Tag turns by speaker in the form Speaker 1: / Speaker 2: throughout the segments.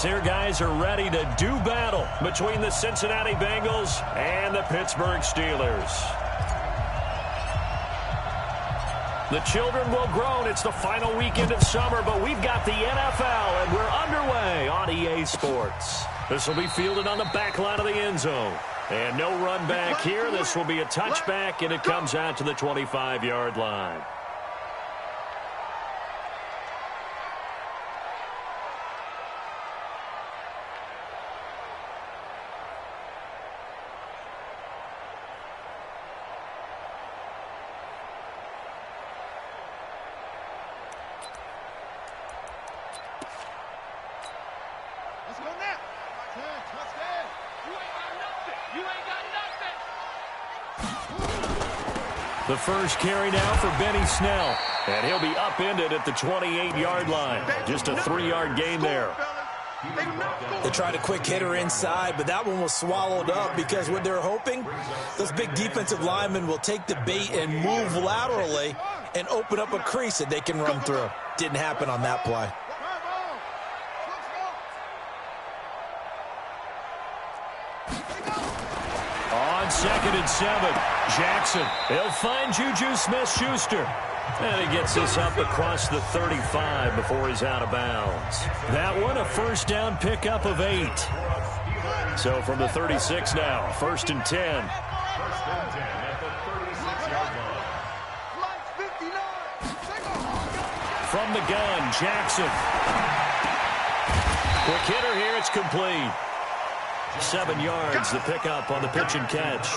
Speaker 1: Here guys are ready to do battle between the Cincinnati Bengals and the Pittsburgh Steelers. The children will groan. It's the final weekend of summer, but we've got the NFL, and we're underway on EA Sports. This will be fielded on the back line of the end zone. And no run back here. This will be a touchback, and it comes out to the 25-yard line. The first carry now for Benny Snell. And he'll be upended at the 28-yard line. Just a 3-yard gain there.
Speaker 2: They tried a quick hitter inside, but that one was swallowed up because what they're hoping, those big defensive linemen will take the bait and move laterally and open up a crease that they can run through. Didn't happen on that play.
Speaker 1: On 2nd and 7, Jackson. He'll find Juju Smith-Schuster. And he gets this up across the 35 before he's out of bounds. That one, a first down pickup of 8. So from the 36 now, 1st and 10. From the gun, Jackson. Quick hitter here, it's complete. 7 yards, the pickup on the pitch and catch.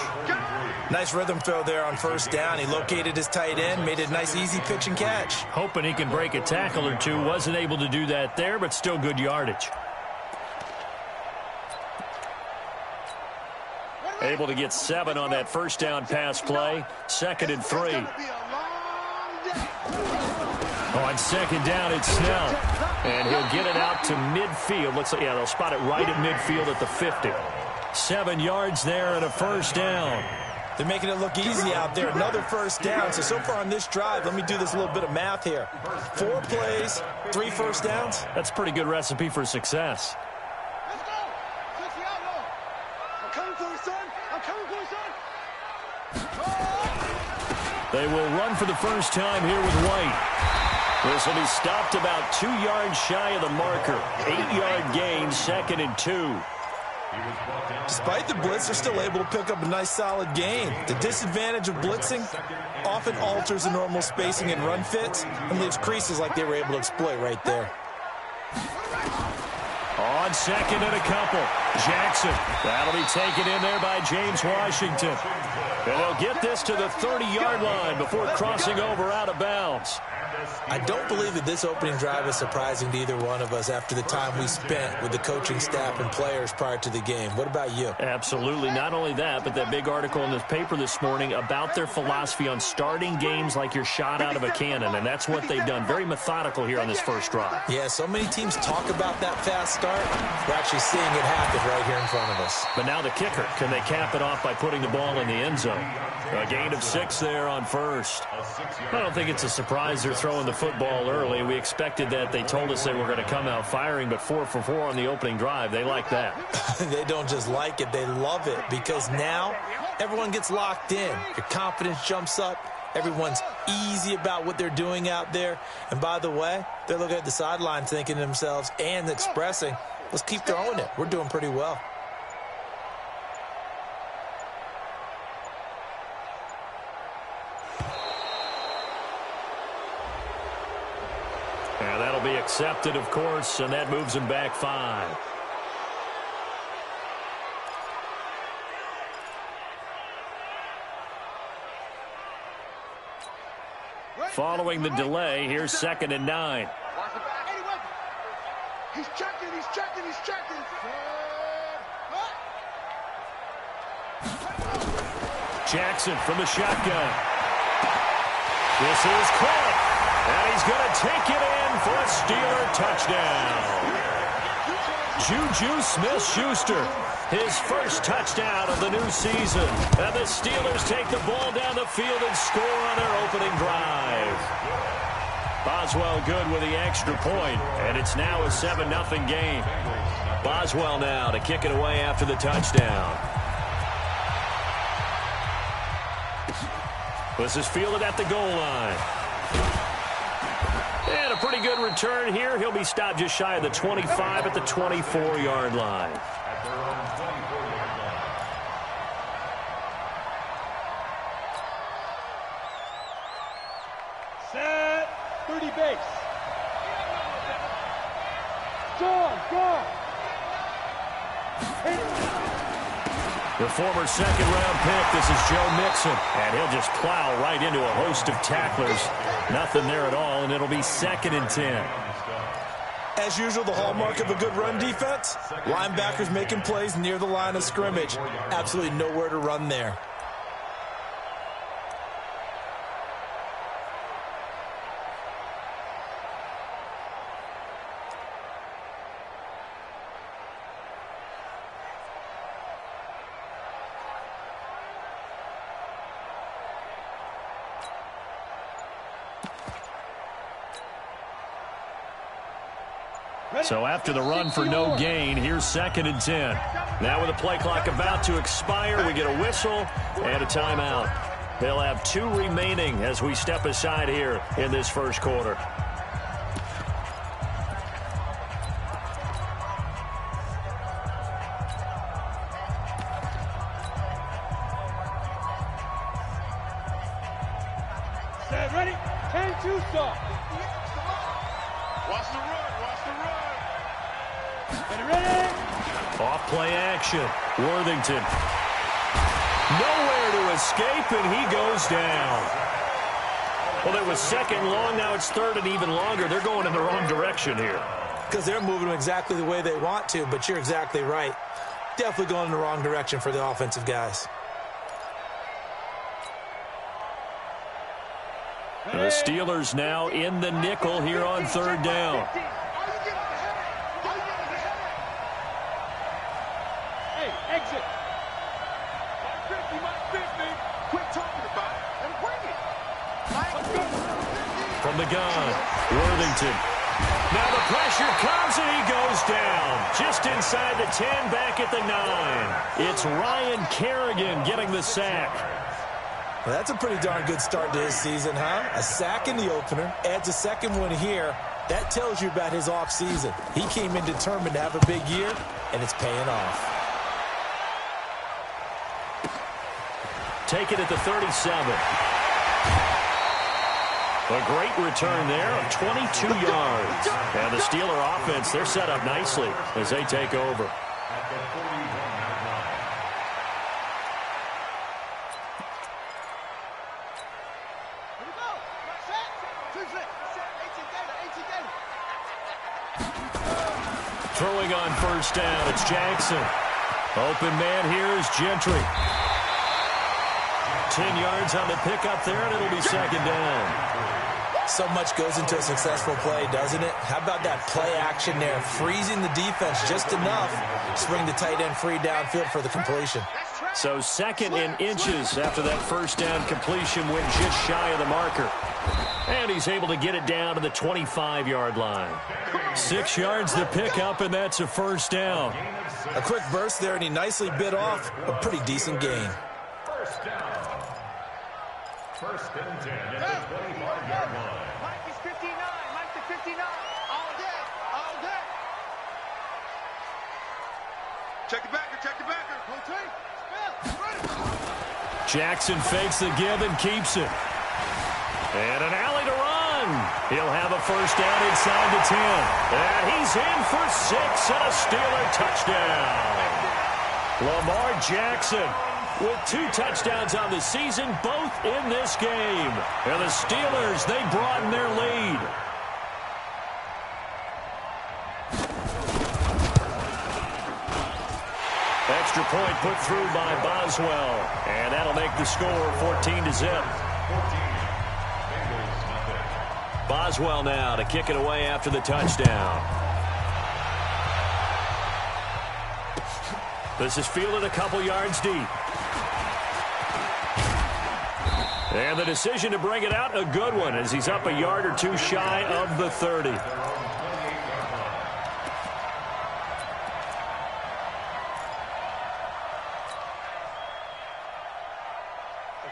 Speaker 2: Nice rhythm throw there on first down. He located his tight end, made it a nice, easy pitch and catch.
Speaker 1: Hoping he can break a tackle or two. Wasn't able to do that there, but still good yardage. Able to get 7 on that first down pass play. 2nd and 3. On 2nd down, it's Snell. And he'll get it out to midfield. Looks like, yeah, they'll spot it right at midfield at the 50. 7 yards there and a first down.
Speaker 2: They're making it look easy out there. Another first down. So far on this drive, let me do this little bit of math here. 4 plays, 3 first downs.
Speaker 1: That's a pretty good recipe for success.
Speaker 3: Let's go. I'm coming for you, son. I'm coming for you, son.
Speaker 1: They will run for the first time here with White. This will be stopped about 2 yards shy of the marker. 8-yard gain, 2nd and 2.
Speaker 2: Despite the blitz, they're still able to pick up a nice solid gain. The disadvantage of blitzing often alters the normal spacing and run fits and leaves creases like they were able to exploit right there.
Speaker 1: On 2nd and a couple, Jackson. That'll be taken in there by James Washington. And they'll get this to the 30-yard line before crossing over out of bounds.
Speaker 2: I don't believe that this opening drive is surprising to either one of us after the time we spent with the coaching staff and players prior to the game. What about you?
Speaker 1: Absolutely. Not only that, but that big article in the paper this morning about their philosophy on starting games like you're shot out of a cannon, and that's what they've done. Very methodical here on this first drive.
Speaker 2: Yeah, so many teams talk about that fast start. We're actually seeing it happen right here in front of us.
Speaker 1: But now the kicker. Can they cap it off by putting the ball in the end zone? A gain of 6 there on first. I don't think it's a surprise they're throwing the football early. We expected that. They told us they were going to come out firing, but 4 for 4 on the opening drive. They like that.
Speaker 2: They don't just like it, they love it, because now everyone gets locked in. Your confidence jumps up. Everyone's easy about what they're doing out there. And by the way, they're looking at the sideline thinking to themselves and expressing, let's keep throwing it. We're doing pretty well.
Speaker 1: And that'll be accepted, of course, and that moves him back 5. Following the delay, here's 2nd and 9.
Speaker 3: He's checking, he's checking, he's checking.
Speaker 1: Jackson from the shotgun. This is caught. And he's going to take it in for a Steeler touchdown. Juju Smith-Schuster, his first touchdown of the new season. And the Steelers take the ball down the field and score on their opening drive. Boswell good with the extra point, and it's now a 7-0 game. Boswell now to kick it away after the touchdown. This is fielded at the goal line. And a pretty good return here. He'll be stopped just shy of the 25 at the 24-yard line.
Speaker 3: Set. 30 base. Gone.
Speaker 1: The former second-round pick, this is Joe Mixon. And he'll just plow right into a host of tacklers. Nothing there at all, and it'll be 2nd and 10.
Speaker 2: As usual, the hallmark of a good run defense, linebackers making plays near the line of scrimmage. Absolutely nowhere to run there.
Speaker 1: So after the run for no gain, here's 2nd and 10. Now with the play clock about to expire, we get a whistle and a timeout. They'll have 2 remaining as we step aside here in this first quarter.
Speaker 3: Set. Ready. 10-2 start. Watch the run. Ready?
Speaker 1: Off play action. Worthington. Nowhere to escape, and he goes down. Well, it was 2nd long. Now it's 3rd and even longer. They're going in the wrong direction here.
Speaker 2: Because they're moving them exactly the way they want to, but you're exactly right. Definitely going in the wrong direction for the offensive guys.
Speaker 1: The Steelers now in the nickel here on 3rd down.
Speaker 3: Exit. Quit talking about it and bring it.
Speaker 1: From the gun, Worthington. Now the pressure comes and he goes down. Just inside the 10, back at the 9. It's Ryan Kerrigan getting the sack.
Speaker 2: Well, that's a pretty darn good start to his season, huh? A sack in the opener, adds a 2nd one here. That tells you about his offseason. He came in determined to have a big year, and it's paying off.
Speaker 1: Take it at the 37. A great return there of 22 yards. And the Steeler offense, they're set up nicely as they take over. Throwing on 1st down, it's Jackson. Open man here is Gentry. 10 yards on the pickup there, and it'll be 2nd down.
Speaker 2: So much goes into a successful play, doesn't it? How about that play action there? Freezing the defense just enough to bring the tight end free downfield for the completion.
Speaker 1: So 2nd and inches after that 1st down completion went just shy of the marker. And he's able to get it down to the 25-yard line. 6 yards the pickup, and that's a 1st down.
Speaker 2: A quick burst there, and he nicely bit off a pretty decent gain.
Speaker 3: 1st and 10 at the 25-yard line. Mike is 59. Mike to 59. All day. Check the backer. Rotate.
Speaker 1: Jackson fakes the give and keeps it. And an alley to run. He'll have a 1st down inside the 10. And he's in for 6 and a Steeler touchdown. Lamar Jackson with 2 touchdowns on the season, both in this game. And the Steelers, they broaden their lead. Extra point put through by Boswell. And that'll make the score 14-0. Boswell now to kick it away after the touchdown. This is fielded a couple yards deep. And the decision to bring it out, a good one, as he's up a yard or 2 shy of the 30.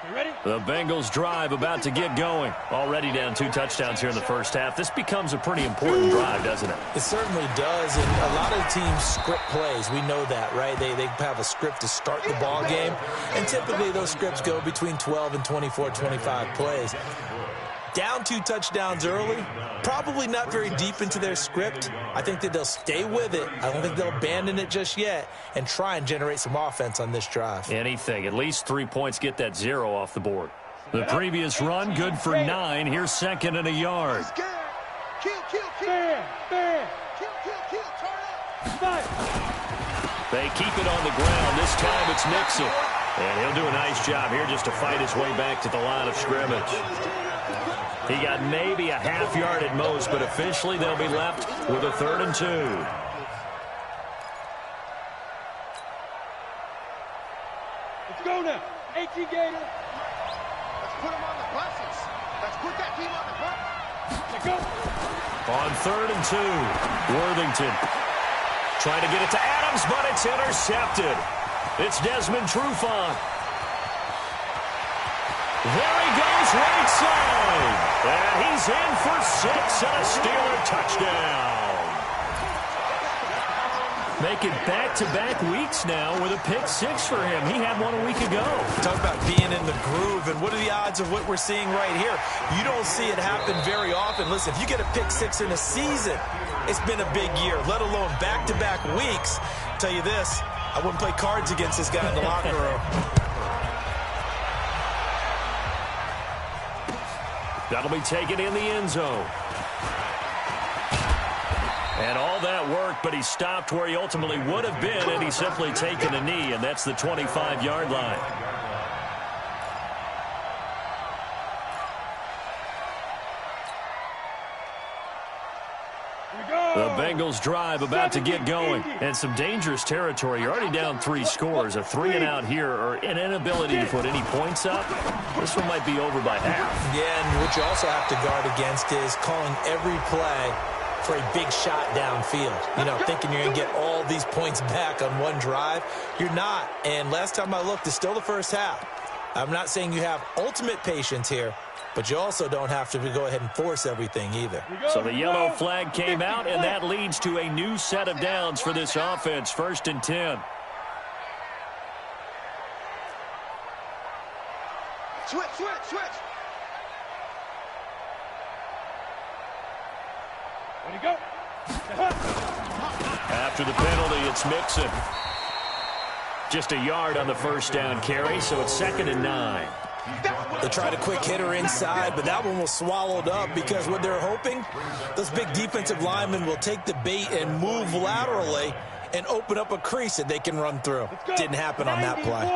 Speaker 1: The Bengals drive about to get going. Already down 2 touchdowns here in the first half. This becomes a pretty important drive, doesn't it?
Speaker 2: It certainly does, and a lot of teams script plays. We know that, right? They have a script to start the ball game, and typically those scripts go between 12 and 24, 25 plays. Down 2 touchdowns early, probably not very deep into their script. I think that they'll stay with it. I don't think they'll abandon it just yet and try and generate some offense on this drive.
Speaker 1: Anything. At least 3 points get that 0 off the board. The previous run, good for 9. Here's 2nd and a yard. They keep it on the ground. This time it's Nixon. And he'll do a nice job here just to fight his way back to the line of scrimmage. He got maybe a half yard at most, but officially they'll be left with a 3rd and 2.
Speaker 3: Let's go now. 18 Gator. Let's put him on the buses. Let's put that team on the bus. Let's go.
Speaker 1: On 3rd and 2, Worthington trying to get it to Adams, but it's intercepted. It's Desmond Trufant. There he goes, right side. And he's in for 6 and a Steeler touchdown. Making back-to-back weeks now with a pick 6 for him. He had one a week ago.
Speaker 2: Talk about being in the groove, and what are the odds of what we're seeing right here? You don't see it happen very often. Listen, if you get a pick 6 in a season, it's been a big year, let alone back-to-back weeks. I'll tell you this, I wouldn't play cards against this guy in the locker room.
Speaker 1: That'll be taken in the end zone. And all that work, but he stopped where he ultimately would have been, and he's simply taken a knee, and that's the 25-yard line. The Bengals drive about to get going, and some dangerous territory. You're already down 3 scores. A 3-and-out here, or an inability to put any points up. This one might be over by half.
Speaker 2: Yeah, and what you also have to guard against is calling every play for a big shot downfield. You know, thinking you're going to get all these points back on one drive. You're not. And last time I looked, it's still the first half. I'm not saying you have ultimate patience here, but you also don't have to go ahead and force everything either.
Speaker 1: So the yellow flag came out, and that leads to a new set of downs for this offense. 1st and 10.
Speaker 3: Switch. Ready, go.
Speaker 1: After the penalty, it's Mixon. Just a yard on the first down carry, so it's 2nd and 9.
Speaker 2: They tried a quick hitter inside, but that one was swallowed up because what they're hoping, those big defensive linemen will take the bait and move laterally and open up a crease that they can run through. Didn't happen on that play.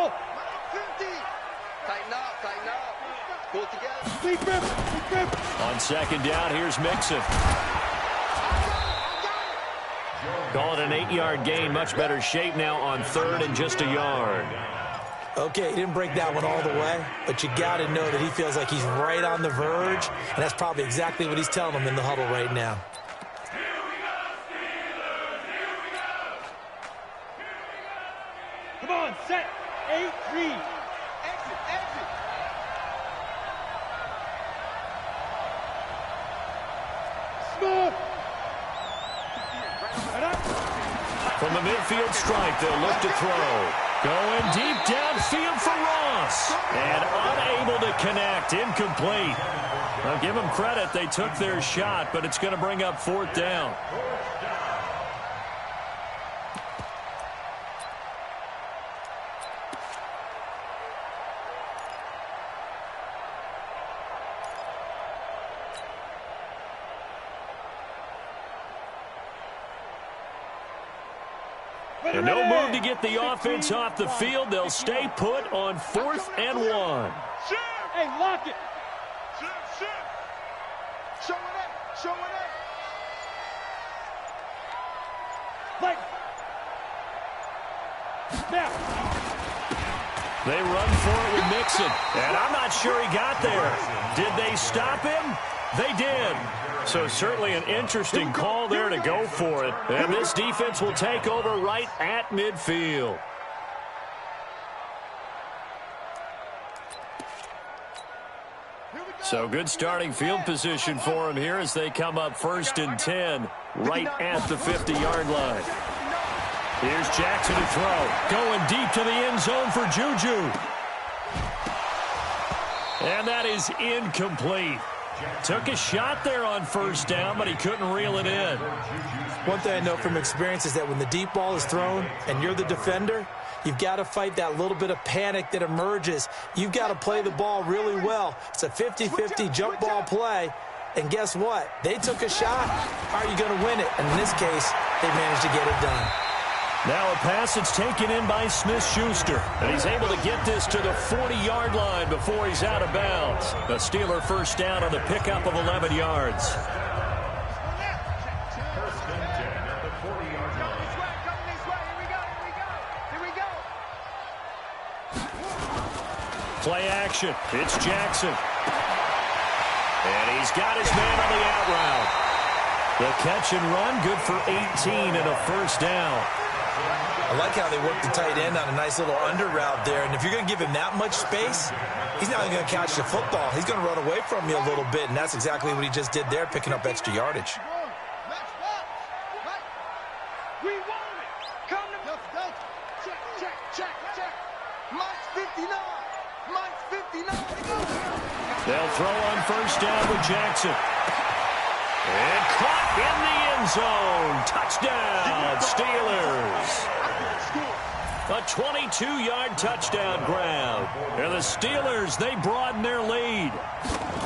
Speaker 3: Tighten up. Pull it together.
Speaker 1: On 2nd down, here's Mixon. Call it an 8-yard gain. Much better shape now on 3rd and just a yard.
Speaker 2: Okay, he didn't break that one all the way, but you got to know that he feels like he's right on the verge, and that's probably exactly what he's telling them in the huddle right now.
Speaker 3: Come on, set. 8-3. Exit. Smooth.
Speaker 1: From the midfield stripe, they'll look to throw. Going deep downfield for Ross. And unable to connect. Incomplete. I'll give them credit. They took their shot, but it's going to bring up 4th down. And no move to get the offense off the field. They'll stay put on 4th and 1.
Speaker 3: Hey, lock it. Show it up. Like. Now.
Speaker 1: They run for it with Mixon. And I'm not sure he got there. Did they stop him? They did. So certainly an interesting call there to go for it. And this defense will take over right at midfield. So good starting field position for him here as they come up 1st and 10 right at the 50-yard line. Here's Jackson to throw. Going deep to the end zone for Juju. And that is incomplete. Took a shot there on 1st down, but he couldn't reel it in.
Speaker 2: One thing I know from experience is that when the deep ball is thrown and you're the defender, you've got to fight that little bit of panic that emerges. You've got to play the ball really well. It's a 50-50 jump ball play. And guess what? They took a shot. How are you going to win it? And in this case, they managed to get it done.
Speaker 1: Now a pass that's taken in by Smith-Schuster. And he's able to get this to the 40-yard line before he's out of bounds. A Steeler 1st down on the pickup of 11 yards. Play action. It's Jackson. And he's got his man on the out route. The catch and run, good for 18 and a 1st down.
Speaker 2: I like how they work the tight end on a nice little under route there. And if you're going to give him that much space, he's not going to catch the football. He's going to run away from you a little bit, and that's exactly what he just did there, picking up extra yardage.
Speaker 1: They'll throw on 1st down with Jackson. And caught in the end zone. Touchdown, Steelers. A 22-yard touchdown grab. And the Steelers, they broaden their lead.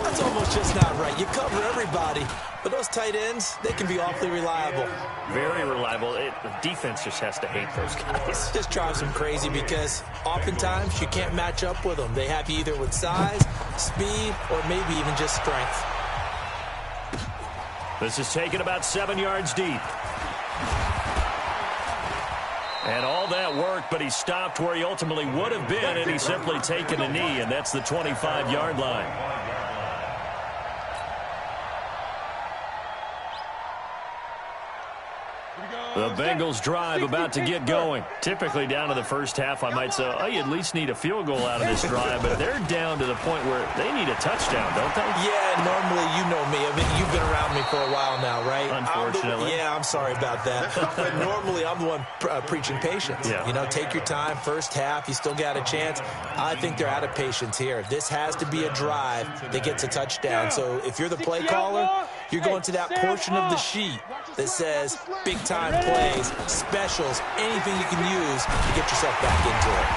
Speaker 2: That's almost just not right. You cover everybody, but those tight ends, they can be awfully reliable.
Speaker 1: Very reliable. The defense just has to hate those guys.
Speaker 2: Just drives them crazy because oftentimes you can't match up with them. They have you either with size, speed, or maybe even just strength.
Speaker 1: This is taken about 7 yards deep. And all that work, but he stopped where he ultimately would have been, and he's simply taken a knee, and that's the 25-yard line. The Bengals drive about to get going. Typically down to the 1st half, I might say, oh, you at least need a field goal out of this drive, but they're down to the point where they need a touchdown, don't they?
Speaker 2: Yeah, normally, you know me. I mean, you've been around me for a while now, right?
Speaker 1: Unfortunately.
Speaker 2: I'm sorry about that. But normally, I'm the one preaching patience.
Speaker 1: Yeah.
Speaker 2: You know, take your time. 1st half, you still got a chance. I think they're out of patience here. This has to be a drive that gets a touchdown. So if you're the play caller, you're going to that portion of the sheet that says big-time plays, specials, anything you can use to get yourself back into it.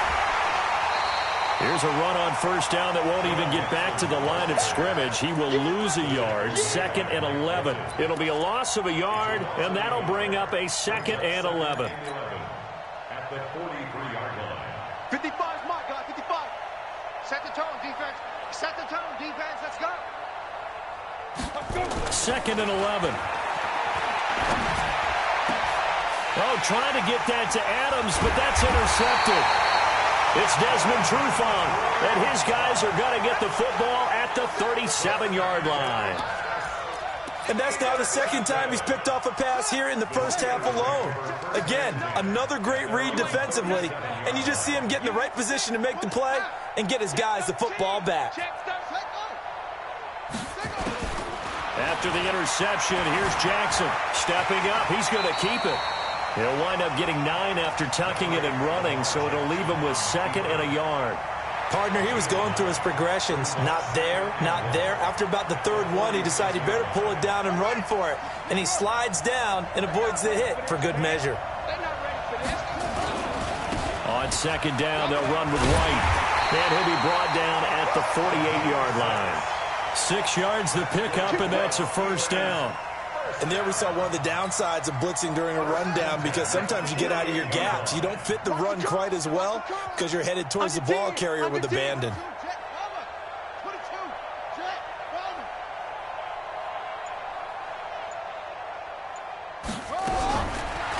Speaker 1: Here's a run on 1st down that won't even get back to the line of scrimmage. He will lose a yard. 2nd and 11. It'll be a loss of a yard, and that'll bring up a 2nd and 11.
Speaker 3: At the 43-yard line. 55 is my guy, 55. Set the tone, defense. Set the tone, defense. Let's go.
Speaker 1: 2nd and 11. Oh, trying to get that to Adams, but that's intercepted. It's Desmond Trufant, and his guys are going to get the football at the 37-yard line.
Speaker 2: And that's now the 2nd time he's picked off a pass here in the 1st half alone. Again, another great read defensively, and you just see him get in the right position to make the play and get his guys the football back.
Speaker 1: After the interception, here's Jackson stepping up. He's going to keep it. He'll wind up getting 9 after tucking it and running, so it'll leave him with 2nd and a yard.
Speaker 2: Partner, he was going through his progressions. Not there, not there. After about the 3rd one, he decided he better pull it down and run for it. And he slides down and avoids the hit for good measure.
Speaker 1: On 2nd down, they'll run with White. And he'll be brought down at the 48-yard line. 6 yards the pickup, and that's a 1st down.
Speaker 2: And there we saw one of the downsides of blitzing during a rundown, because sometimes you get out of your gaps. You don't fit the run quite as well because you're headed towards the ball carrier with abandon.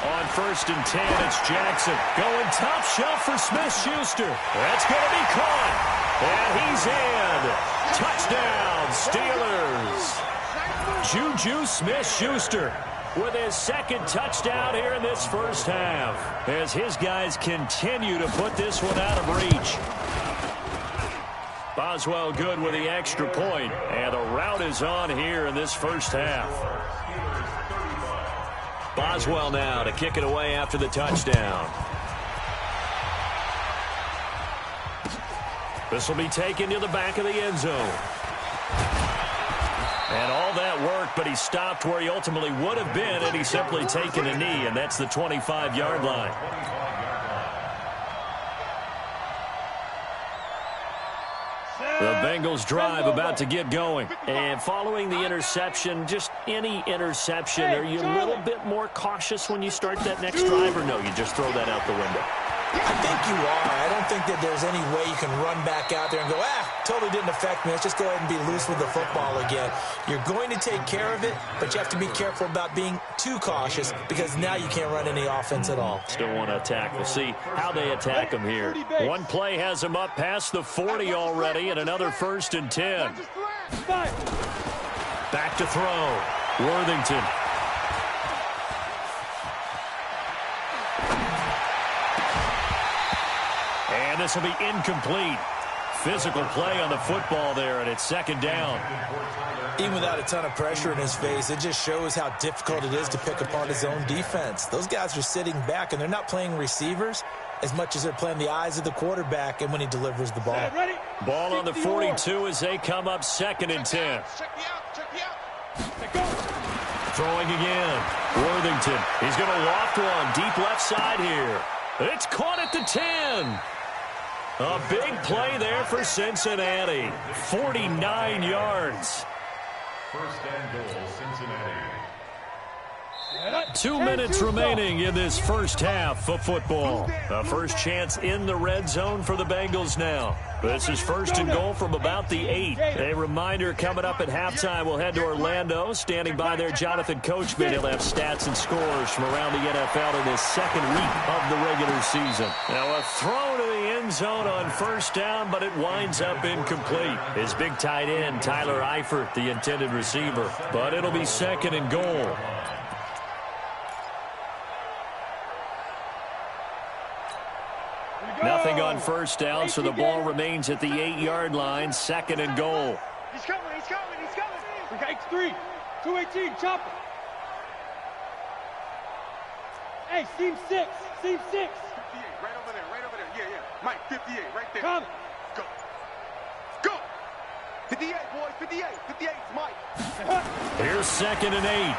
Speaker 1: On 1st and 10, it's Jackson going top shelf for Smith-Schuster. That's going to be caught, and he's in. Touchdown, Steelers. Juju Smith-Schuster with his 2nd touchdown here in this 1st half, as his guys continue to put this one out of reach. Boswell good with the extra point, and the rout is on here in this first half. Boswell now to kick it away after the touchdown. This will be taken to the back of the end zone. And all that work, but he stopped where he ultimately would have been had he simply taken a knee, and that's the 25-yard line. The Bengals drive about to get going. And following the interception, just any interception, are you a little bit more cautious when you start that next drive, or no, you just throw that out the window?
Speaker 2: I think you are. I don't think that there's any way you can run back out there and go, totally didn't affect me. Let's just go ahead and be loose with the football again. You're going to take care of it, but you have to be careful about being too cautious because now you can't run any offense at all.
Speaker 1: Still want to attack. We'll see how they attack them here. One play has them up past the 40 already, and another 1st and 10. Back to throw. Worthington. And this will be incomplete. Physical play on the football there, and it's 2nd down.
Speaker 2: Even without a ton of pressure in his face, it just shows how difficult it is to pick apart his own defense. Those guys are sitting back, and they're not playing receivers as much as they're playing the eyes of the quarterback and when he delivers the ball.
Speaker 1: Ball on the 42 as they come up 2nd and 10. Throwing again. Worthington. He's going to loft one deep left side here. It's caught at the 10. A big play there for Cincinnati. 49 yards.
Speaker 4: 1st and goal, Cincinnati.
Speaker 1: 2 minutes remaining in this first half of football. The first chance in the red zone for the Bengals now. This is 1st and goal from about the 8. A reminder coming up at halftime, we'll head to Orlando. Standing by there, Jonathan Coachman. He'll have stats and scores from around the NFL in his 2nd week of the regular season. Now a throw to the end zone on 1st down, but it winds up incomplete. His big tight end, Tyler Eifert, the intended receiver. But it'll be 2nd and goal. Nothing on 1st down, so the ball remains at the 8-yard line. 2nd and goal.
Speaker 3: He's coming. We got X3. 218, chopper. Hey, seam 6. 58, right over there. Yeah. Mike, 58, right there. Coming. Go. 58, boys, 58. 58's Mike.
Speaker 1: Here's 2nd and 8.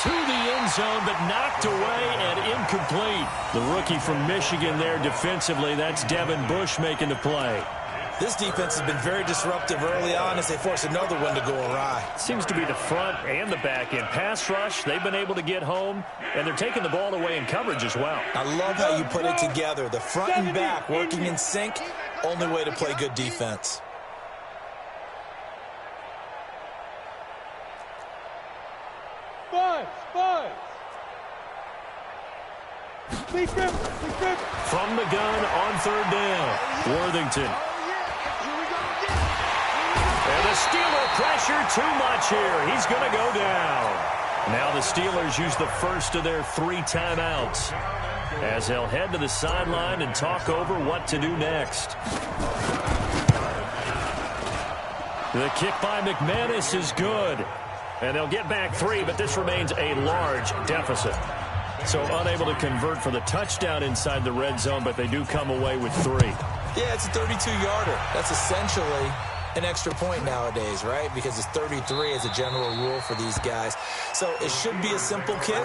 Speaker 1: To the end zone, but knocked away and incomplete. The rookie from Michigan there defensively. That's Devin Bush making the play.
Speaker 2: This defense has been very disruptive early on as they force another one to go awry.
Speaker 1: Seems to be the front and the back end. Pass rush, they've been able to get home, and they're taking the ball away in coverage as well.
Speaker 2: I love how you put it together. The front and back working in sync, only way to play good defense.
Speaker 1: From the gun on 3rd down. Worthington. And the Steeler pressure too much here. He's going to go down. Now the Steelers use the first of their 3 timeouts as they'll head to the sideline and talk over what to do next. The kick by McManus is good. And they'll get back 3, but this remains a large deficit. So unable to convert for the touchdown inside the red zone, but they do come away with 3.
Speaker 2: Yeah, it's a 32-yarder. That's essentially an extra point nowadays, right? Because it's 33 as a general rule for these guys. So it should be a simple kick.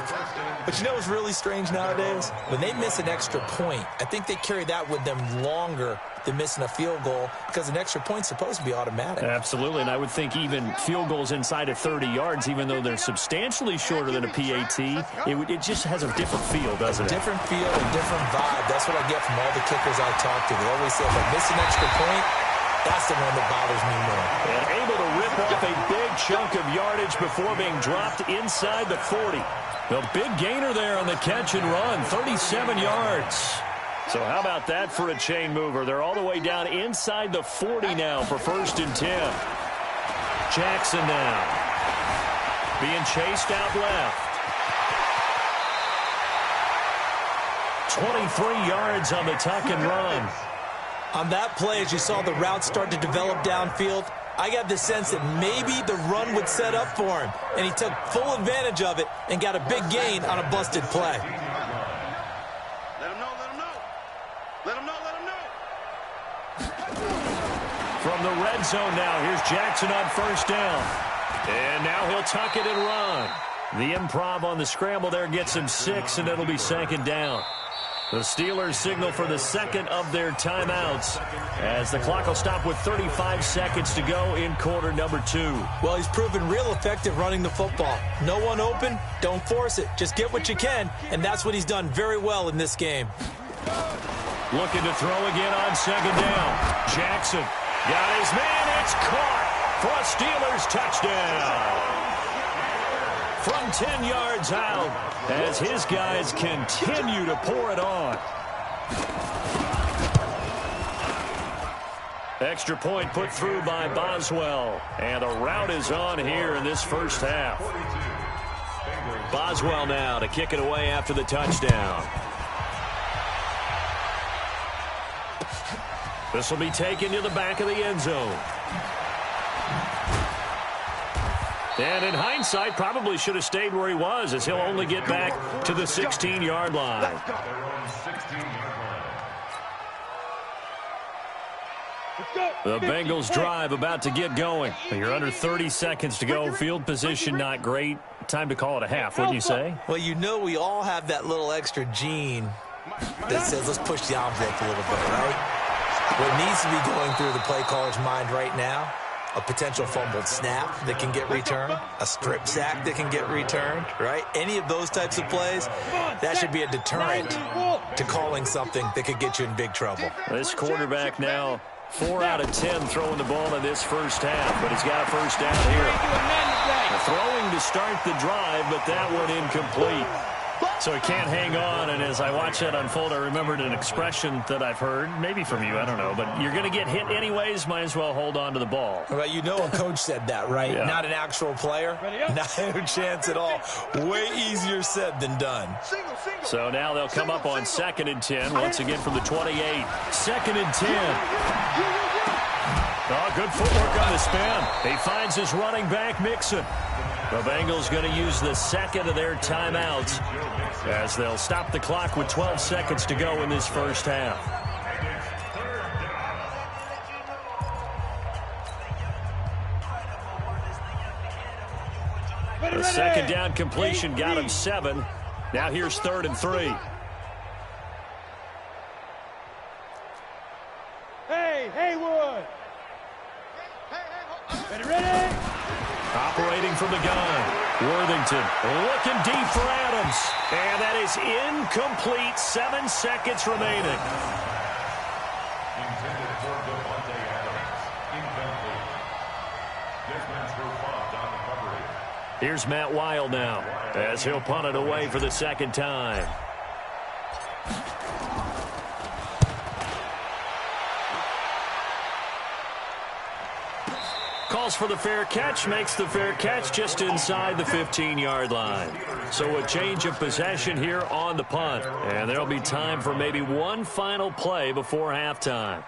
Speaker 2: But you know what's really strange nowadays? When they miss an extra point, I think they carry that with them longer than missing a field goal because an extra point's supposed to be automatic.
Speaker 1: Absolutely, and I would think even field goals inside of 30 yards, even though they're substantially shorter than a PAT, it just has a different feel, doesn't it?
Speaker 2: Different feel and different vibe. That's what I get from all the kickers I talk to. They always say if I miss an extra point, that's the one that bothers me more.
Speaker 1: And able to rip off a big chunk of yardage before being dropped inside the 40. The big gainer there on the catch and run, 37 yards. So how about that for a chain mover? They're all the way down inside the 40 now for 1st and 10. Jackson now being chased out left. 23 yards on the tuck and run.
Speaker 2: On that play, as you saw the route start to develop downfield, I got the sense that maybe the run would set up for him, and he took full advantage of it and got a big gain on a busted play.
Speaker 3: Let him know, let him know. Let him know, let him know.
Speaker 1: From the red zone now, here's Jackson on first down. And now he'll tuck it and run. The improv on the scramble there gets him 6, and it'll be second down. The Steelers signal for the second of their timeouts as the clock will stop with 35 seconds to go in quarter number 2.
Speaker 2: Well, he's proven real effective running the football. No one open, don't force it. Just get what you can, and that's what he's done very well in this game.
Speaker 1: Looking to throw again on second down. Jackson got his man. It's caught for a Steelers touchdown. From 10 yards out as his guys continue to pour it on. Extra point put through by Boswell. And a rout is on here in this first half. Boswell now to kick it away after the touchdown. This will be taken to the back of the end zone. And in hindsight, probably should have stayed where he was, as he'll only get back to the 16-yard line. The Bengals drive about to get going. You're under 30 seconds to go. Field position not great. Time to call it a half, wouldn't you say?
Speaker 2: Well, you know we all have that little extra gene that says let's push the envelope a little bit, right? What needs to be going through the play caller's mind right now, a potential fumbled snap that can get returned, a strip sack that can get returned, right? Any of those types of plays, that should be a deterrent to calling something that could get you in big trouble.
Speaker 1: This quarterback now 4 out of 10 throwing the ball in this first half, but he's got a first down here. Throwing to start the drive, but that one incomplete. So he can't hang on, and as I watch that unfold, I remembered an expression that I've heard, maybe from you, I don't know, but you're going to get hit anyways, might as well hold on to the ball.
Speaker 2: Well, you know a coach said that, right?
Speaker 1: Yeah. Not
Speaker 2: an actual player. Not a chance at all. Way easier said than done.
Speaker 1: So now they'll come up on 2nd and 10, once again from the 28. 2nd and 10. Oh, good footwork on the spin. He finds his running back, Mixon. The Bengals going to use the second of their timeouts as they'll stop the clock with 12 seconds to go in this first half. The second down completion got him 7. Now here's 3rd and 3.
Speaker 3: Hey, Haywood. Ready?
Speaker 1: Operating from the gun, Worthington looking deep for Adams. And that is incomplete. 7 seconds remaining.
Speaker 4: Intended for Devontae Adams. Incomplete. Desmond Trufant on the coverage.
Speaker 1: Here's Matt Wild now as he'll punt it away for the second time. Calls for the fair catch, makes the fair catch just inside the 15-yard line. So a change of possession here on the punt. And there'll be time for maybe one final play before halftime.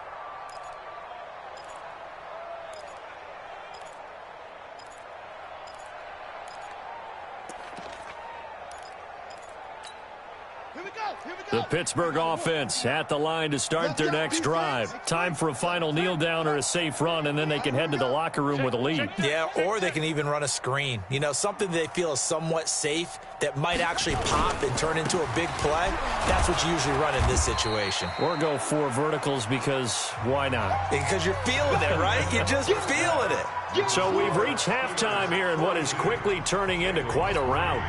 Speaker 1: The Pittsburgh offense at the line to start their next drive. Time for a final kneel down or a safe run, and then they can head to the locker room with a lead.
Speaker 2: Yeah, or they can even run a screen. You know, something they feel is somewhat safe that might actually pop and turn into a big play. That's what you usually run in this situation.
Speaker 1: Or go 4 verticals because why not?
Speaker 2: Because you're feeling it, right? You're just feeling it.
Speaker 1: So we've reached halftime here in what is quickly turning into quite a rout.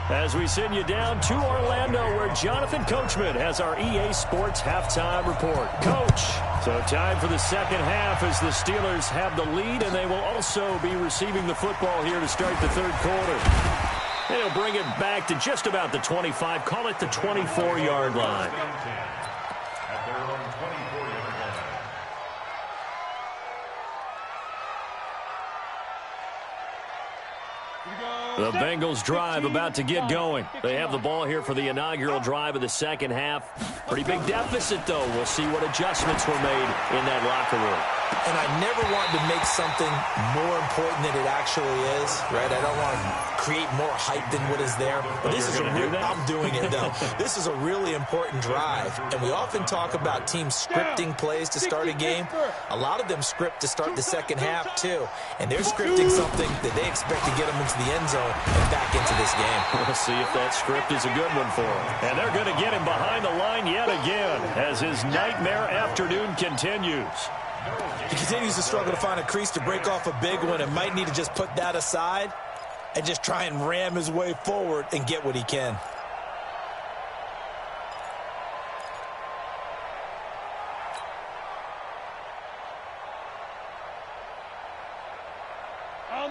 Speaker 1: As we send you down to Orlando, where Jonathan Coachman has our EA Sports halftime report. Coach, so time for the second half as the Steelers have the lead, and they will also be receiving the football here to start the third quarter. They'll bring it back to just about the 25, call it the 24-yard line.
Speaker 4: At their own 24-yard line.
Speaker 3: Here we go.
Speaker 1: The Bengals drive about to get going. They have the ball here for the inaugural drive of the second half. Pretty big deficit, though. We'll see what adjustments were made in that locker room.
Speaker 2: And I never want to make something more important than it actually is, right? I don't want to create more hype than what is there. But this is I'm doing it, though. This is a really important drive. And we often talk about teams scripting plays to start a game. A lot of them script to start the second half, too. And they're scripting something that they expect to get them into the end zone and back into this game.
Speaker 1: We'll see if that script is a good one for him. And they're going to get him behind the line yet again as his nightmare afternoon continues.
Speaker 2: He continues to struggle to find a crease to break off a big one and might need to just put that aside and just try and ram his way forward and get what he can.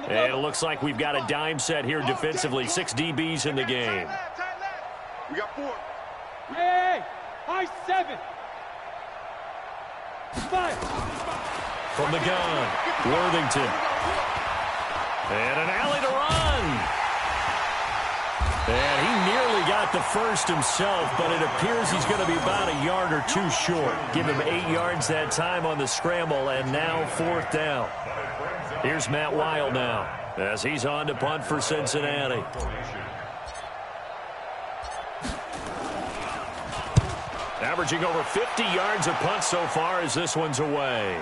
Speaker 1: And it looks like we've got a dime set here defensively. 6 DBs in the game.
Speaker 3: We got 4.
Speaker 5: Hey, high 7. 5.
Speaker 1: From the gun, Worthington. And an alley to run. And he nearly got the first himself, but it appears he's going to be about a yard or 2 short. Give him 8 yards that time on the scramble, and now 4th down. Here's Matt Weil now as he's on to punt for Cincinnati. Averaging over 50 yards a punt so far as this one's away.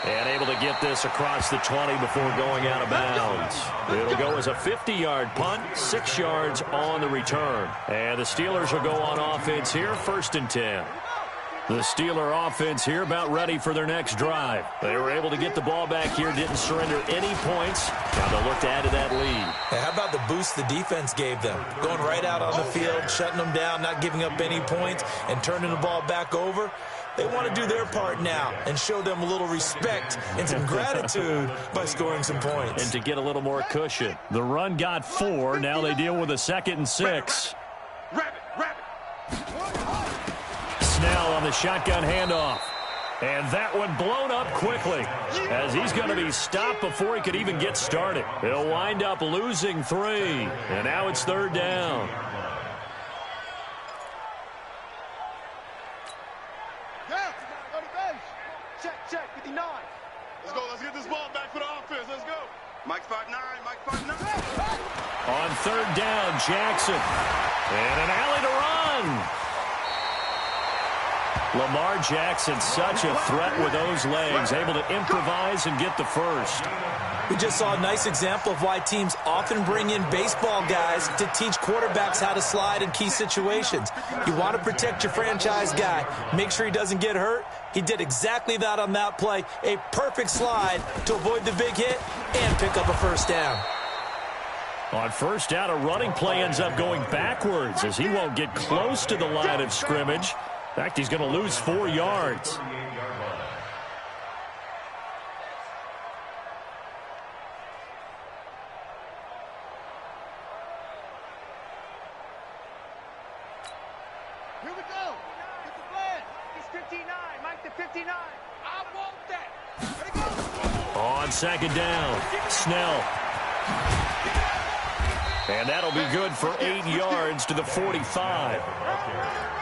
Speaker 1: And able to get this across the 20 before going out of bounds. It'll go as a 50-yard punt, 6 yards on the return. And the Steelers will go on offense here, 1st and 10. The Steeler offense here about ready for their next drive. They were able to get the ball back here, didn't surrender any points. Now they'll look to add to that lead.
Speaker 2: Hey, how about the boost the defense gave them? Going right out on the field, shutting them down, not giving up any points, and turning the ball back over. They want to do their part now and show them a little respect and some gratitude by scoring some points.
Speaker 1: And to get a little more cushion. The run got 4. Now they deal with a 2nd and 6. Snell on the shotgun handoff. And that one blown up quickly as he's going to be stopped before he could even get started. He'll wind up losing 3. And now it's 3rd down.
Speaker 3: Check, 59. Let's go. Let's get this ball back for the offense. Let's go. Mike's 5'9". Mike's 5'9".
Speaker 1: On 3rd down, Jackson. And an alley to run. Lamar Jackson, such a threat with those legs, able to improvise and get the first.
Speaker 2: We just saw a nice example of why teams often bring in baseball guys to teach quarterbacks how to slide in key situations. You want to protect your franchise guy. Make sure he doesn't get hurt. He did exactly that on that play. A perfect slide to avoid the big hit and pick up a 1st down.
Speaker 1: On 1st down, a running play ends up going backwards as he won't get close to the line of scrimmage. In fact, he's going to lose 4 yards.
Speaker 3: Here we go. Get the flag. He's 59. Mike the 59. I want that. There he goes.
Speaker 1: On 2nd down, Snell. And that'll be good for 8 yards to the 45.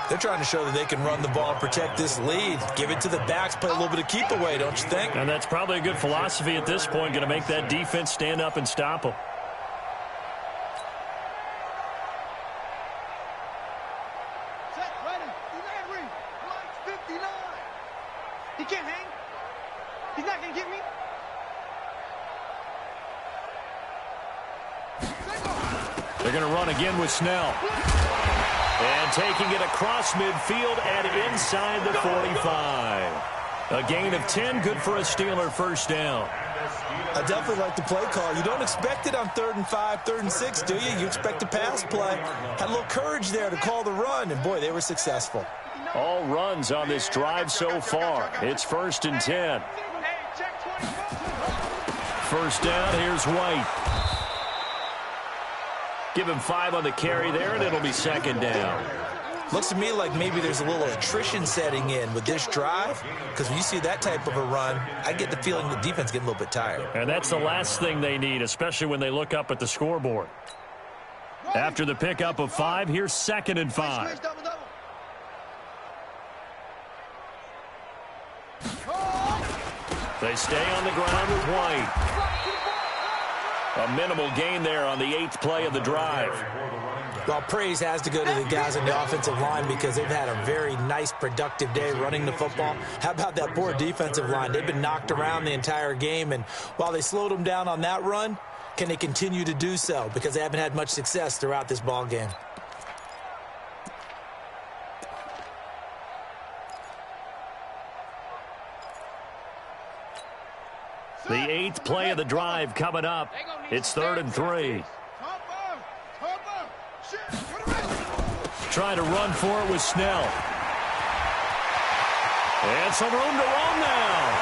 Speaker 2: They're trying to show that they can run the ball, protect this lead, give it to the backs, play a little bit of keep away, don't you think?
Speaker 1: And that's probably a good philosophy at this point, going to make that defense stand up and stop them.
Speaker 3: Check, ready. Landry. Mike's 59. He can't hang. He's not going to get me.
Speaker 1: They're going to run again with Snell. And taking it across midfield and inside the 45. A gain of 10, good for a Steeler 1st down.
Speaker 2: I definitely like the play call. You don't expect it on 3rd and 5, 3rd and 6, do you? You expect a pass play. Had a little courage there to call the run, and boy, they were successful.
Speaker 1: All runs on this drive so far. It's 1st and 10. 1st down, here's White. Give him 5 on the carry there, and it'll be 2nd down.
Speaker 2: Looks to me like maybe there's a little attrition setting in with this drive, because when you see that type of a run, I get the feeling the defense getting a little bit tired.
Speaker 1: And that's the last thing they need, especially when they look up at the scoreboard. After the pickup of 5, here's 2nd and 5. They stay on the ground with White. A minimal gain there on the 8th play of the drive.
Speaker 2: Well, praise has to go to the guys on the offensive line because they've had a very nice, productive day running the football. How about that poor defensive line? They've been knocked around the entire game, and while they slowed them down on that run, can they continue to do so? Because they haven't had much success throughout this ball game.
Speaker 1: The 8th play of the drive coming up. It's 3rd and 3. Trying to run for it with Snell. And some room to run now.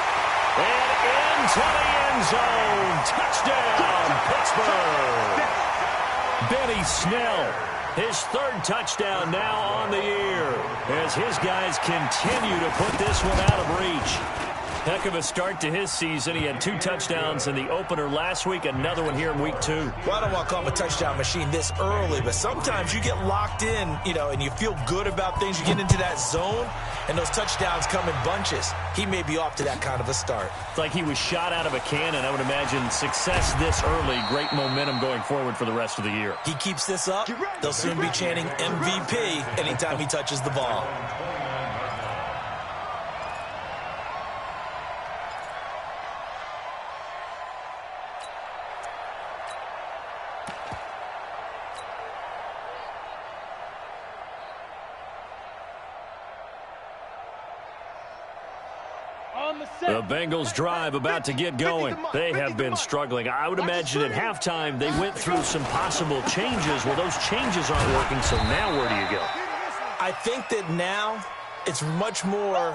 Speaker 1: And into the end zone. Touchdown, Pittsburgh. Benny Snell, his 3rd touchdown now on the year as his guys continue to put this one out of reach. Heck of a start to his season. He had 2 touchdowns in the opener last week, another one here in week 2.
Speaker 2: Well, I don't want to call him a touchdown machine this early, but sometimes you get locked in, and you feel good about things. You get into that zone, and those touchdowns come in bunches. He may be off to that kind of a start.
Speaker 1: It's like he was shot out of a cannon. I would imagine success this early, great momentum going forward for the rest of the year.
Speaker 2: He keeps this up, they'll soon be chanting MVP anytime he touches the ball.
Speaker 1: The Bengals drive about to get going. They have been struggling. I would imagine at halftime they went through some possible changes. Well, those changes aren't working, so now where do you go?
Speaker 2: I think that now it's much more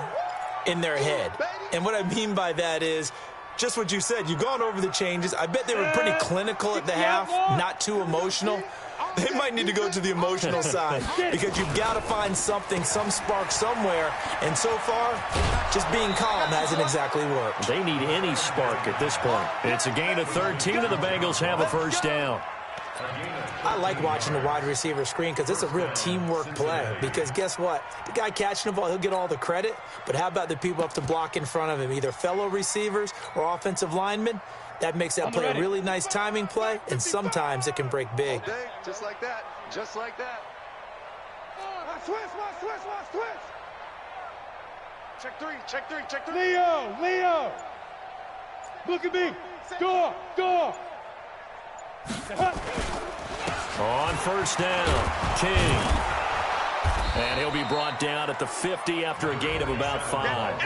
Speaker 2: in their head. And what I mean by that is just what you said. You've gone over the changes. I bet they were pretty clinical at the half, not too emotional. They might need to go to the emotional side because you've got to find something, some spark somewhere. And so far, just being calm hasn't exactly worked.
Speaker 1: They need any spark at this point. It's a gain of 13, and the Bengals have a 1st down.
Speaker 2: I like watching the wide receiver screen because it's a real teamwork play. Because guess what? The guy catching the ball, he'll get all the credit. But how about the people up to block in front of him, either fellow receivers or offensive linemen? That makes that play a really nice timing play, and sometimes it can break big.
Speaker 3: Just like that. Just like that. Switch. Check three.
Speaker 5: Leo. Look at me. Go.
Speaker 1: On 1st down, King. And he'll be brought down at the 50 after a gain of about 5.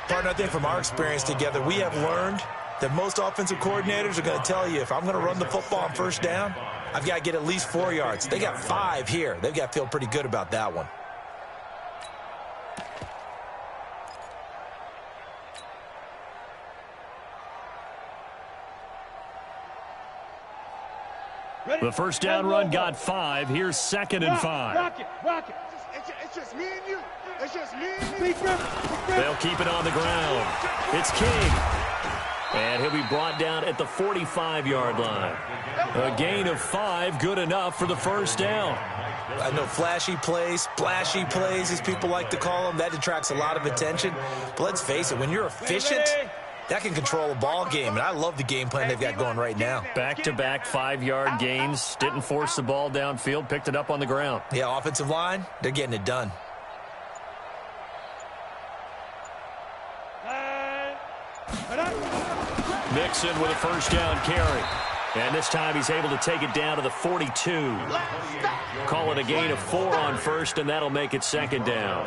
Speaker 2: Partner, I think from our experience together, we have learned that most offensive coordinators are going to tell you, if I'm going to run the football on 1st down, I've got to get at least 4 yards. They got 5 here. They've got to feel pretty good about that one.
Speaker 1: The 1st down run got 5. Here's 2nd and 5.
Speaker 5: Rock it.
Speaker 3: It's just me and you. It's just me and you.
Speaker 1: They'll keep it on the ground. It's King. And he'll be brought down at the 45-yard line. A gain of 5, good enough for the 1st down.
Speaker 2: I know flashy plays, splashy plays, as people like to call them, that attracts a lot of attention. But let's face it, when you're efficient, that can control a ball game. And I love the game plan they've got going right now.
Speaker 1: Back-to-back 5-yard gains. Didn't force the ball downfield. Picked it up on the ground.
Speaker 2: Yeah, offensive line, they're getting it done.
Speaker 1: Mixon with a 1st down carry. And this time he's able to take it down to the 42. Call it a gain of 4 on 1st, and that'll make it 2nd down.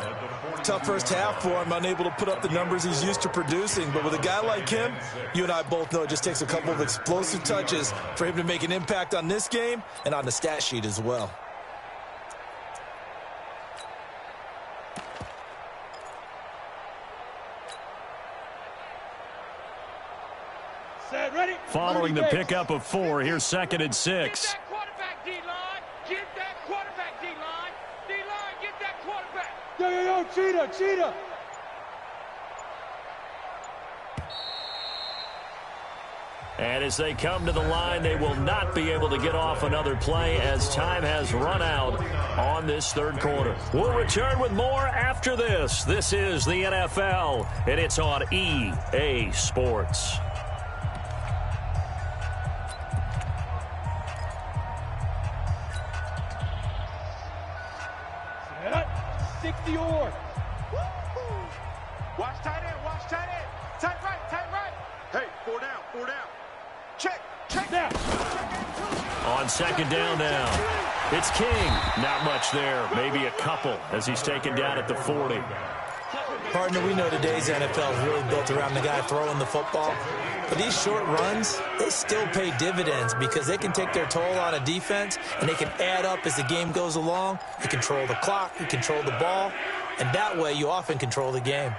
Speaker 2: Tough first half for him, unable to put up the numbers he's used to producing. But with a guy like him, you and I both know it just takes a couple of explosive touches for him to make an impact on this game and on the stat sheet as well.
Speaker 5: Set, ready.
Speaker 1: Following the pickup of 4, here's 2nd and 6.
Speaker 5: Get that quarterback, D-line. Get that quarterback, D-line. D-line, Yo, cheetah.
Speaker 1: And as they come to the line, they will not be able to get off another play as time has run out on this third quarter. We'll return with more after this. This is the NFL, and it's on EA Sports.
Speaker 5: Set up. 60 or.
Speaker 3: Watch tight end. Tight right. Hey, four down. Check.
Speaker 5: Now.
Speaker 1: On second down now, it's King. Not much there, maybe a couple as he's taken down at the 40.
Speaker 2: Partner, we know today's NFL is really built around the guy throwing the football. But these short runs, they still pay dividends because they can take their toll on a defense and they can add up as the game goes along. You control the clock, you control the ball, and that way you often control the game.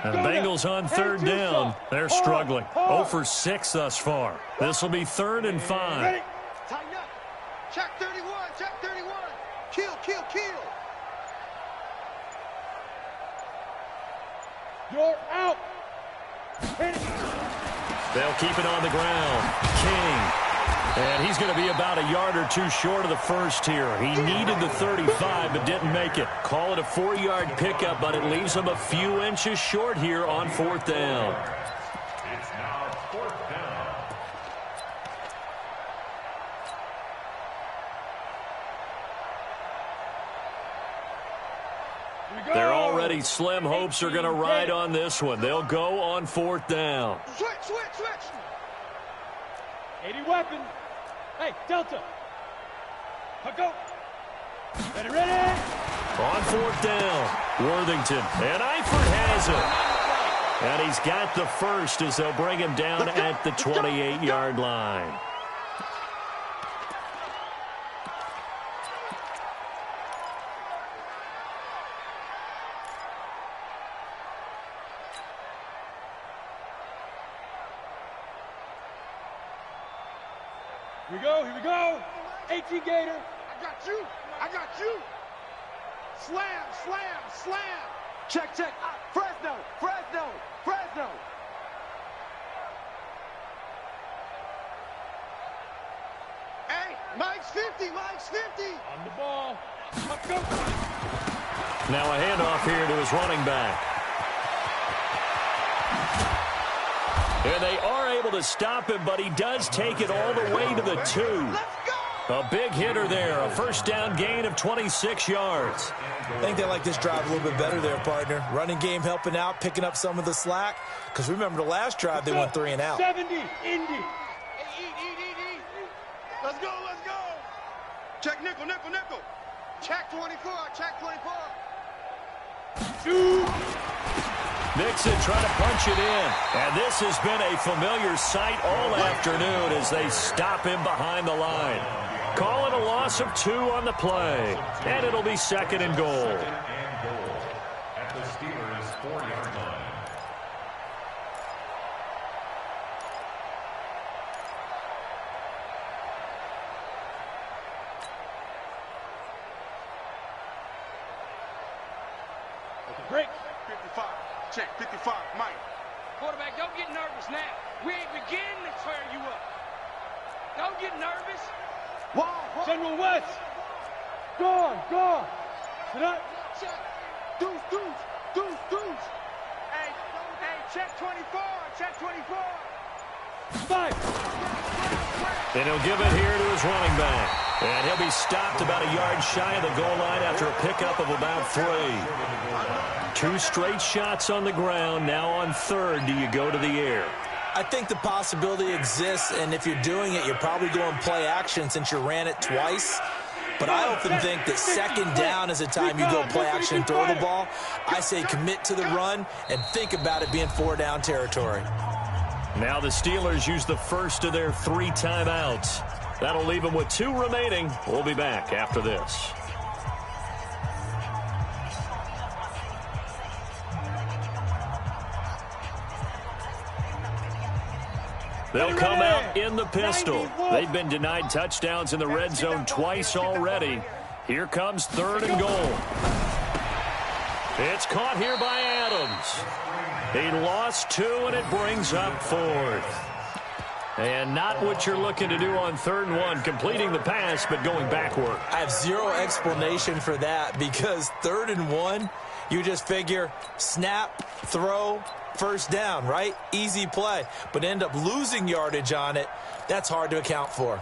Speaker 1: And the Bengals on third down. They're struggling. 0 for 6 thus far. This will be 3rd and 5.
Speaker 5: Ready?
Speaker 3: Tighten up. Check 31. Kill.
Speaker 5: You're out. Hit it.
Speaker 1: They'll keep it on the ground. King. And he's going to be about a yard or two short of the first here. He needed the 35 but didn't make it. Call it a 4-yard pickup, but it leaves him a few inches short here on 4th down.
Speaker 4: It's now 4th down.
Speaker 5: Here we go.
Speaker 1: They're already slim hopes are going to ride on this one. They'll go on 4th down.
Speaker 3: Switch.
Speaker 5: 80 weapon. Hey, Delta. Go. Ready.
Speaker 1: On 4th down, Worthington. And Eifert has it. And he's got the first as they'll bring him down at the 28-yard line.
Speaker 5: Here we go. 18 Gator.
Speaker 3: I got you. Slam. Check. Fresno. Hey, Mike's 50.
Speaker 5: On the ball. Go.
Speaker 1: Now a handoff here to his running back. And they are able to stop him, but he does take it all the way to the 2.
Speaker 3: Let's go.
Speaker 1: A big hitter there, a first down gain of 26 yards.
Speaker 2: I think they like this drive a little bit better there, partner. Running game helping out, picking up some of the slack. Because remember the last drive, they went 3 and out.
Speaker 5: 70, Indy.
Speaker 3: Hey, eat. Let's go. Check nickel. Check 24.
Speaker 5: 2.
Speaker 1: Nixon trying to punch it in. And this has been a familiar sight all afternoon as they stop him behind the line. Call it a loss of 2 on the play. And it'll be 2nd and goal.
Speaker 4: At the Steelers' 4-yard line.
Speaker 5: Break.
Speaker 3: 55. Check 55. Mike.
Speaker 6: Quarterback, don't get nervous now. We ain't beginning to tear you up. Don't get nervous.
Speaker 3: Wall.
Speaker 5: General West. Gone. Sit up.
Speaker 3: Check. Deuce. Hey, check 24.
Speaker 5: 5.
Speaker 1: And he'll give it here to his running back. And he'll be stopped about a yard shy of the goal line after a pickup of about 3. 2 straight shots on the ground. Now on 3rd, do you go to the air?
Speaker 2: I think the possibility exists, and if you're doing it, you're probably going play action since you ran it twice. But I often think that 2nd down is the time you go play action and throw the ball. I say commit to the run and think about it being 4-down territory.
Speaker 1: Now the Steelers use the first of their 3 timeouts. That'll leave them with 2 remaining. We'll be back after this. They'll come out in the pistol. They've been denied touchdowns in the red zone twice already. Here comes 3rd and goal. It's caught here by Adams. He lost 2, and it brings up 4th. And not what you're looking to do on 3rd and 1, completing the pass, but going backward.
Speaker 2: I have zero explanation for that because 3rd and 1, you just figure snap, throw, first down, right? Easy play. But end up losing yardage on it. That's hard to account for.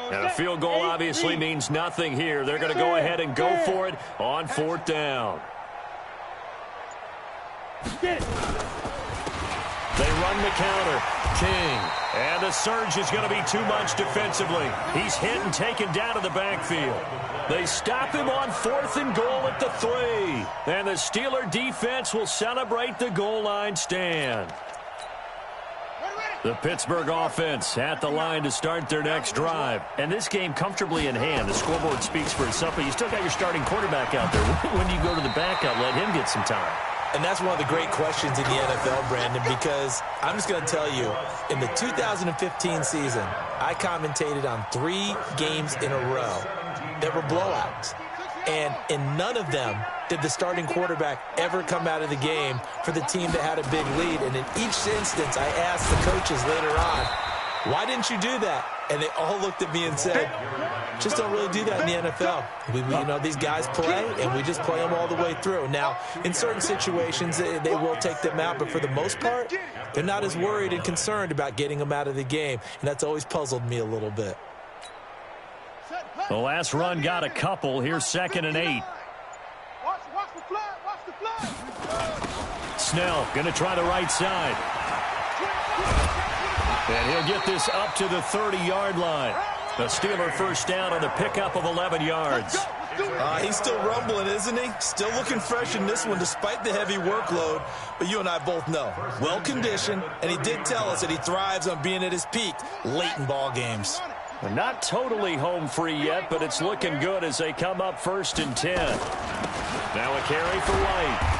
Speaker 1: And a field goal obviously means nothing here. They're going to go ahead and go for it on 4th down. They run the counter. King. And the surge is going to be too much defensively. He's hit and taken down to the backfield. They stop him on 4th and goal at the 3. And the Steeler defense will celebrate the goal line stand. The Pittsburgh offense at the line to start their next drive. And this game comfortably in hand. The scoreboard speaks for itself, but you still got your starting quarterback out there. When do you go to the backup? Let him get some time.
Speaker 2: And that's one of the great questions in the NFL, Brandon, because I'm just going to tell you, in the 2015 season, I commentated on 3 games in a row that were blowouts. And in none of them did the starting quarterback ever come out of the game for the team that had a big lead. And in each instance, I asked the coaches later on, why didn't you do that? And they all looked at me and said, just don't really do that in the NFL. These guys play, and we just play them all the way through. Now, in certain situations, they will take them out, but for the most part, they're not as worried and concerned about getting them out of the game, and that's always puzzled me a little bit.
Speaker 1: The last run got a couple. Here's 2nd and 8.
Speaker 3: Watch the flag, watch the flag.
Speaker 1: Snell going to try the right side. And he'll get this up to the 30-yard line. The Steeler first down on the pickup of 11 yards.
Speaker 2: He's still rumbling, isn't he? Still looking fresh in this one despite the heavy workload. But you and I both know, well-conditioned, and he did tell us that he thrives on being at his peak late in ball games.
Speaker 1: Not totally home free yet, but it's looking good as they come up 1st and 10. Now a carry for White.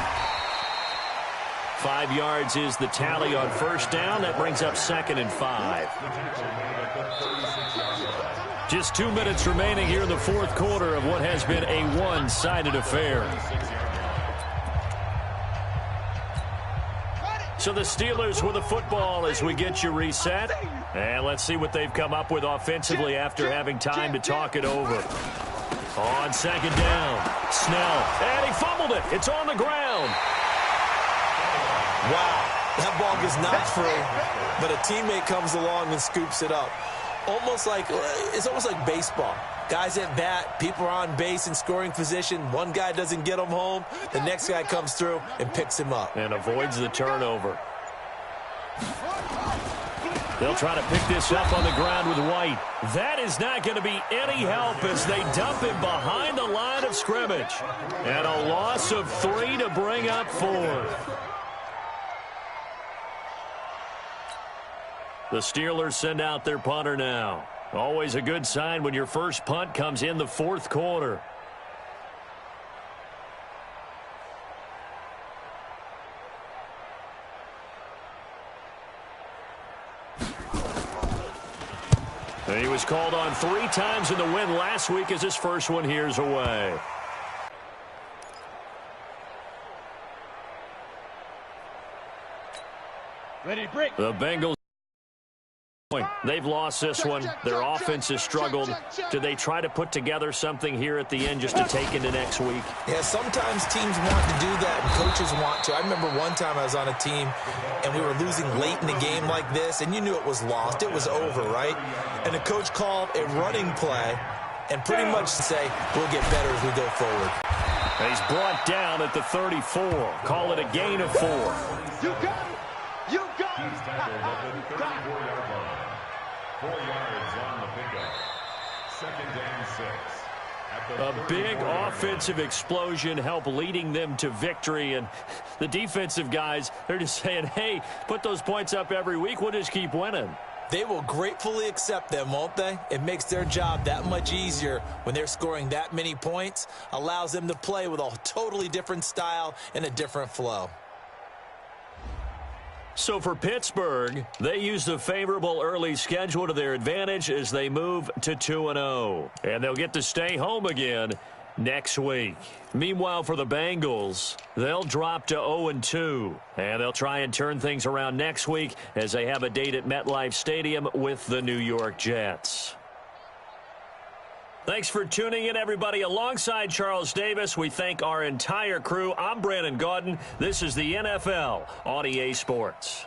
Speaker 1: 5 yards is the tally on 1st down. That brings up 2nd and 5. Just 2 minutes remaining here in the 4th quarter of what has been a one-sided affair. So the Steelers with the football as we get you reset. And let's see what they've come up with offensively after having time to talk it over. On 2nd down, Snell. And he fumbled it. It's on the ground.
Speaker 2: Wow, that ball gets knocked free, but a teammate comes along and scoops it up. It's almost like baseball. Guys at bat, people are on base in scoring position. One guy doesn't get him home. The next guy comes through and picks him up.
Speaker 1: And avoids the turnover. They'll try to pick this up on the ground with White. That is not going to be any help as they dump him behind the line of scrimmage. And a loss of 3 to bring up 4. The Steelers send out their punter now. Always a good sign when your first punt comes in the 4th quarter. And he was called on 3 times in the win last week as his first one here's away.
Speaker 5: Ready, break.
Speaker 1: The Bengals. They've lost this one. Their offense has struggled. Do they try to put together something here at the end just to take into next week?
Speaker 2: Yeah, sometimes teams want to do that and coaches want to. I remember one time I was on a team and we were losing late in a game like this, and you knew it was lost. It was over, right? And the coach called a running play and pretty much say, we'll get better as we go forward.
Speaker 1: And he's brought down at the 34. Call it a gain of 4.
Speaker 3: You got it. You got it.
Speaker 4: He's tackled at the 34-yard line. 4 yards on the pickup. 2nd and 6.
Speaker 1: A big offensive explosion helped leading them to victory. And the defensive guys, they're just saying, hey, put those points up every week. We'll just keep winning.
Speaker 2: They will gratefully accept them, won't they? It makes their job that much easier when they're scoring that many points, allows them to play with a totally different style and a different flow.
Speaker 1: So for Pittsburgh, they use the favorable early schedule to their advantage as they move to 2-0. And they'll get to stay home again next week. Meanwhile, for the Bengals, they'll drop to 0-2. And they'll try and turn things around next week as they have a date at MetLife Stadium with the New York Jets. Thanks for tuning in, everybody. Alongside Charles Davis, we thank our entire crew. I'm Brandon Gaudin. This is the NFL on EA Sports.